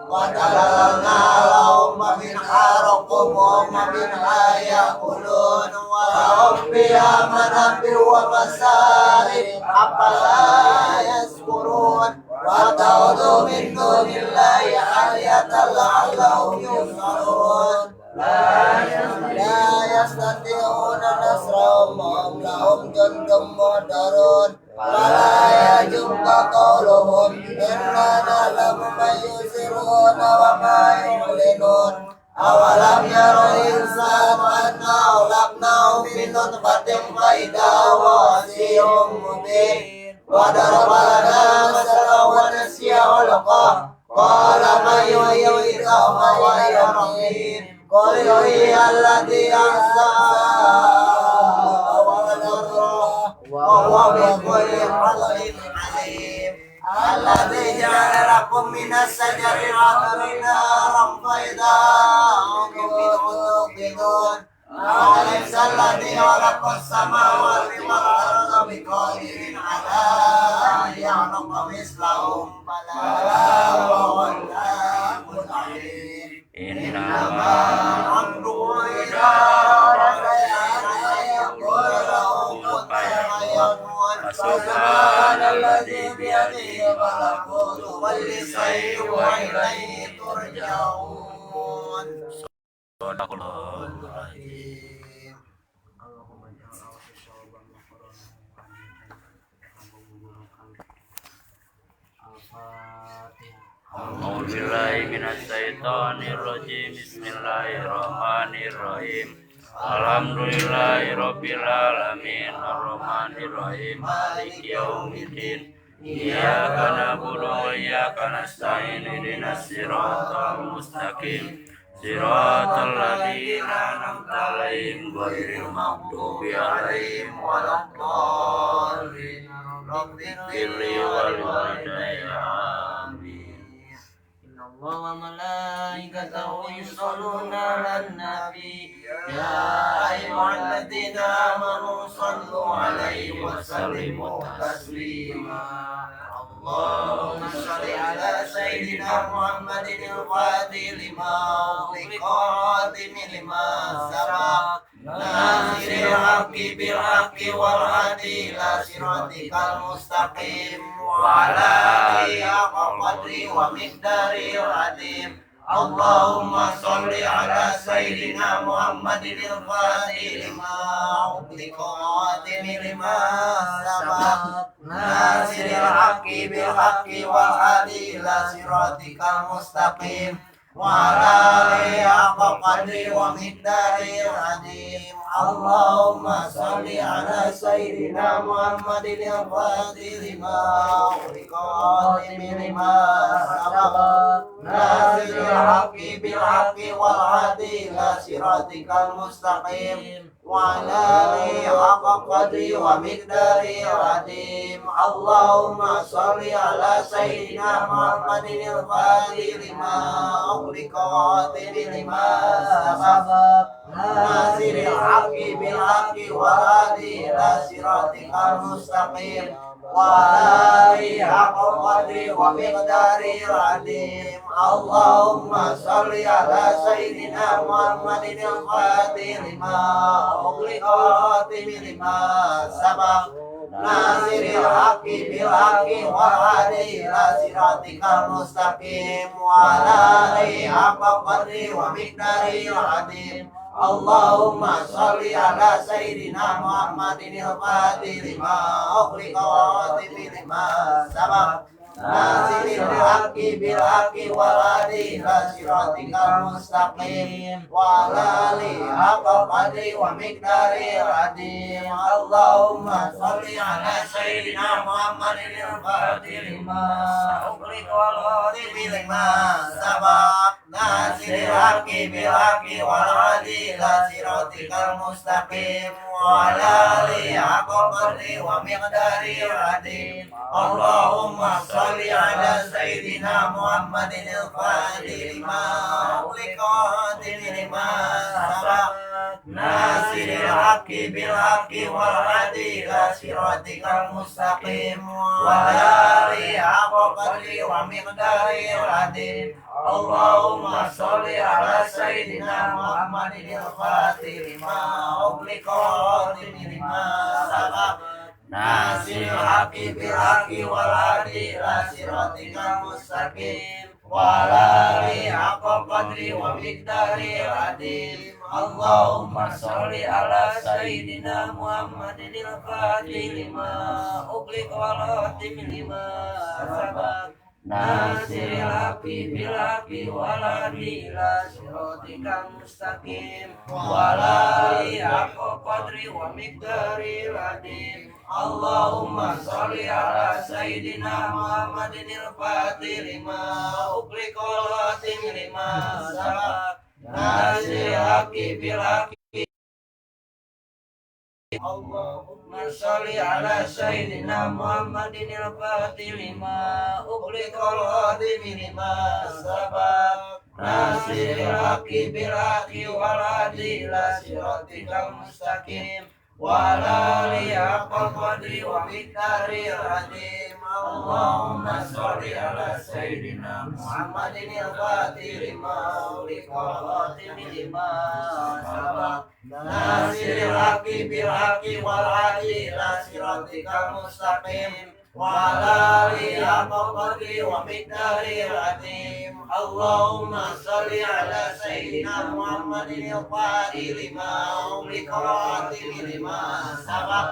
S2: وتركنا لهم منها ركوبهم ومنها يأكلون ولهم فيها منافع ومسارب أفلا يشكرون واتخذوا من دون الله آلهة لعلهم ينصرون لا يستطيعون نصرهم وهم لهم جند محضرون ولا يجب قولهم إنا نعلم ما يسرون وما يعلنون أولم يروا الإنسان أنا خلقناه من نطفة فإذا هو خصيم مبين وضرب لنا مثلا ونسي خلقه قال من يحيي العظام وهي رميم قل يحيي الذي أنشأها أول مرة وهو بكل خلق عليم الذي جعل لكم من الشجر الأخضر نارا فإذا أنتم منه توقدون أوليس الذي خلق السماوات والأرض بقادر على أن يخلق مثلهم بلى وهو الخلاق العليم إنما أمره إذا أراد أن يقول له كن فيكون سبحان الذي بيده ملكوت كل شيء وإليه ترجعون. صدق الله العظيم.
S4: أعوذ بالله من الشيطان الرجيم بسم الله الرحمن الرحيم الحمد لله رب العالمين الرحمن الرحيم مالك يوم الدين إياك نعبد وإياك نستعين اهدنا الصراط المستقيم صراط الذين أنعمت عليهم غير المغضوب عليهم ولا الضالين رب اغفر لي ولوالدي آمين.
S1: إن الله وملائكته يصلون على النبي يا أيها الذين آمنوا صلوا عليه وسلموا تسليما. اللهم صل على سيدنا محمد الفاتح لما أغلق والخاتم لما سبق ناصر الحق بالحق والهادي إلى صراطك المستقيم وعلى آله حق قدره ومقداره العظيم. اللهم صل على سيدنا محمد الفاتح لما أغلق والخاتم لما سبق ناصر الحق بالحق والهادي إلى صراطك المستقيم وعلى آله حق قدره ومقداره العظيم. اللهم صل على سيدنا محمد الفاتح لما أغلق والخاتم لما سبق ناصر
S2: بالحق والهدي إلى صراطك المستقيم وعلى آله حق قدره ومقداره العظيم اللهم صل على سيدنا محمد الفاتح لما أغلق والخاتم لما سبق ناصر الحق بالحق والهادي إلى صراطك المستقيم وعلى آله حق قدره ومقداره العظيم اللهم صل على سيدنا محمد الفاتح لما أغلق والخاتم لما سبق ناصر الحق بالحق والهادي إلى صراطك المستقيم وعلى آله حق قدره ومقداره العظيم اللهم صل على سيدنا محمد الفاتح لما أغلق والخاتم لما سبق ناصر الحق بالحق والهادي إلى صراطك المستقيم وعلى آله حق قدره ومقداره العظيم اللهم صل على سيدنا محمد الفاتح لما أغلق والخاتم لما سبق ناصر الحق بالحق والهادي إلى صراطك المستقيم وعلى آله حق قدره ومقداره العظيم اللهم صل على سيدنا محمد الفاتح لما أغلق والخاتم لما سبق ناصر الحق بالحق والهادي إلى صراطك المستقيم وعلى آله حق قدره ومقداره العظيم اللهم صل على سيدنا محمد الفاتح لما أغلق والخاتم لما سبق ناصر الحق بالحق والهادي إلى صراطك المستقيم وعلى آله حق قدره ومقداره العظيم اللهم صل على سيدنا محمد الفاتح لما أغلق والخاتم لما سبق ناصر الحق بالحق والهادي إلى صراطك المستقيم وعلى آله حق قدره ومقداره العظيم اللهم صل على سيدنا محمد الفاتح لما أغلق والخاتم لما سبق ناصر الحق بالحق اللهم صل على سيدنا محمد الفاتح لما أغلق والخاتم لما سبق ناصر الحق بالحق والهادي إلى صراطك المستقيم وعلى آله حق قدره ومقداره العظيم اللهم صل على سيدنا محمد الفاتح لما أغلق والخاتم لما سبق ناصر الحق بالحق والهادي إلى صراطك المستقيم وعلى آله حق قدره ومقداره العظيم اللهم صل على سيدنا محمد الفاتح لما أغلق والخاتم لما سبق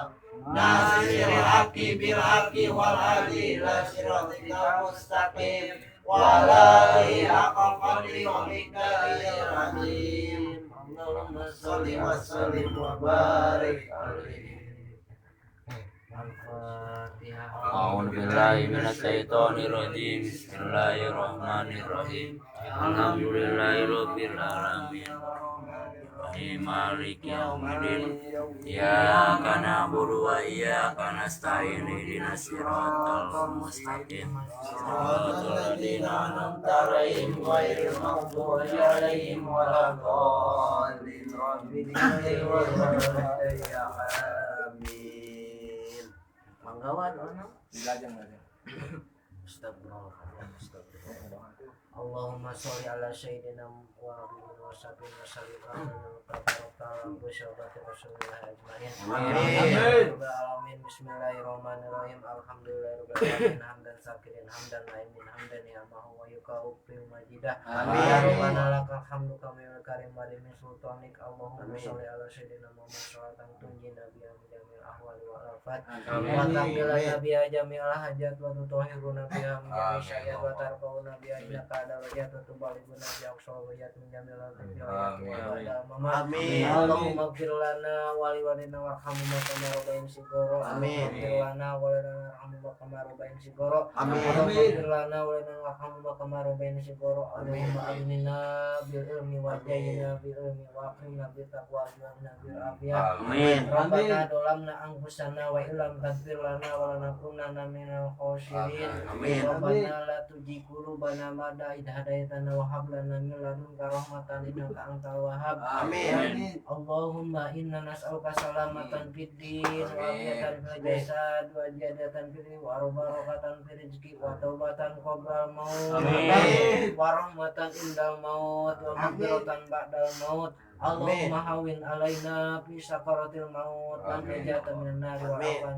S2: ناصر الحق بالحق والهادي إلى صراطك المستقيم وعلى آله حق قدره ومقداره العظيم اللهم صل وسلم وبارك عليه.
S4: A'udzu billahi minasyaitonir rajim. Bismillahirrahmanirrahim. Alhamdulillahirabbil alamin. Maliki yaumiddin. Iyyaka na'budu wa iyyaka nasta'in. Ihdinas siratal mustaqim. Shiratal ladzina an'amta 'alaihim ghairil maghdubi 'alaihim waladdallin.
S1: Manggawan ono.
S3: Dilajang.
S1: Astagfirullah. Allahumma sholli ala sayyidina Muhammadin wa sahbihi wa sallim ala Amin. Bismillahirrahmanirrahim. Alhamdulillahirabbil alamin. Hamdan sakirin hamdan naimin hamdan ni'amahu wa yukafi majidah. Amin. Rabbana lakal hamdu kama karim wa min sultanik. Allahumma sholli ala sayyidina Muhammad sallallahu tunjina biya min jamil ahwali wal afat. Wa taqila biya jamil hajat wa tutahhiruna biha min jami'i syai'at wa tarfauna biha innaka darajat wa tuballighuna bi aqsawiyat min jamil
S2: Amin.
S1: Allahumma ighfir lana wa liwalidina warhamhuma kama rabbayana shighara.
S2: Amin.
S1: Ighfir lana wa liwalidina warhamhuma kama rabbayana shighara.
S2: Amin.
S1: Allahumma ighfir lana wa liwalidina warhamhuma kama rabbayana shighara. Allahumma aghnina bil ilmi wa jayyina bil ilmi wa akrimna bit taqwa wa ajirna bil afiyah.
S4: Amin.
S1: Rabbana dolamna anfusana wa illam taghfir lana wa lanakunanna minal khosirin.
S2: Amin.
S1: Rabbana la tuzigh qulubana ba'da idh hadaytana wa hab lana min ladunka rahmatan innaka antal wahhab.
S2: Amin.
S1: Allahumma inna nas'aluka salamatan fid din wa afiyatan fil jasad wa ziyadatan fil ilmi wa barakatan fil rizqi wa taubatan qabla maut wa rahmatan indal maut wa maghfiratan ba'dal maut. Allahumma hawin alaina fi sakaratil maut wa najatan minan nari wa afwan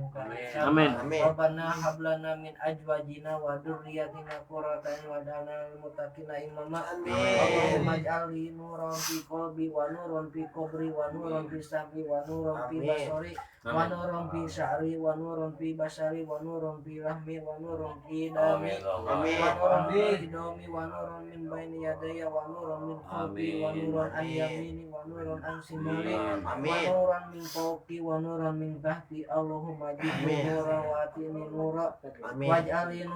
S4: Amin.
S1: Rabbana hab lana min azwajina wa dzurriyyatina qurrata a'yun waj'alna lil muttaqina imama. Allahumma ij'alni nuran fi qalbi wa nuran fi qabri wa nuran fi sam'i wa nuran fi basari wa nuran fi sya'ri wa nuran fi basari wa nuran fi lahmi wa nuran fi dami wa nuran fi hidami wa nuran min baini yadayya wa nuran min khalfi wa nuran an yamini wa nuran an shimali wa nuran min fawqi wa nuran min tahti. Allahumma jibni nura wa atini nura waj'alni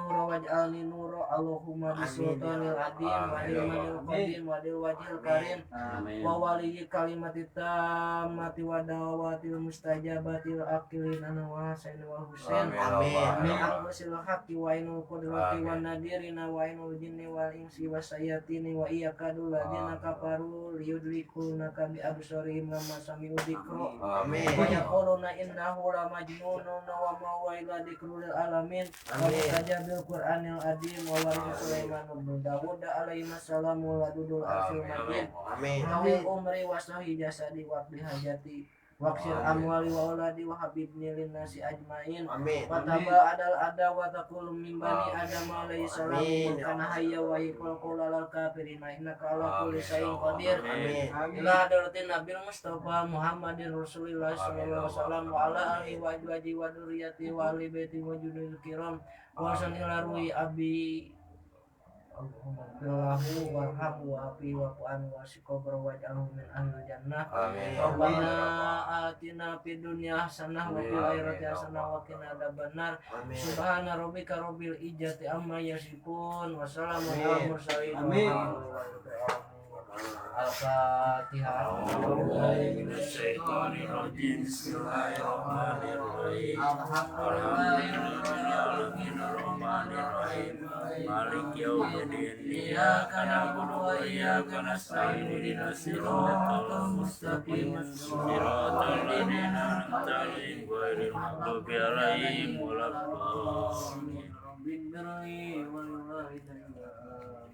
S1: nura Allahumma bisultanil adim wa ilmanil qadim wa dil wajhil karim wa waliyyi kalimatit tammati wa dawatil mustajabatil aqilin wa hasan wa husain min anfusil haqqi wa inul qudrati wa nadirina wa inul jinni wal insi wa sayatini wa iyakadul ladina kafaru liyudrikuna bi absarihim lamma sami'u dzikra wa yaquluna innahu la majnunun wa ma huwa illa dzikrul lil alamin wa mustajabil qur'anil adim wa wa Sulaiman bin Dawud alaihi salam wa ladul arsyil majid. Amin. Umri wa sahi jasadi wa hajati Waksir amwali wa auladi wa habibni linnasi ajmain. Wa taba adal ada wa taqul min bani adam alaihi salam kana hayya wa yaqul qulal kafirina innaka ala kulli syai'in qadir. Ila hadratin nabil mustafa Muhammadin rasulillah sallallahu alaihi wasallam wa ala alihi wa azwajihi wa dzurriyyati wa ahli baiti wa junul kiram wa sanillarwi abi Allahumma bilahu warhamhu wa afi wa fu'an wa sikobro waj'alhu min ahli jannah. Rabbana atina fid dunya hasanah wa fil akhirati hasanah wa qina adzabannar. Subhana rabbika rabbil izzati amma yasifun wa salamun alal mursalin. Al-Fatihah. Bismillahirrahmanirrahim. Alhamdulillahirrahmanirrahim. Malik yaumiddin. Iyyaka na'budu wa iyyaka nasta'in. Ihdinas siratal mustaqim. Siratal ladzina an'amta 'alaihim ghairil maghdubi 'alaihim waladdallin. Rabbirni wal walidayya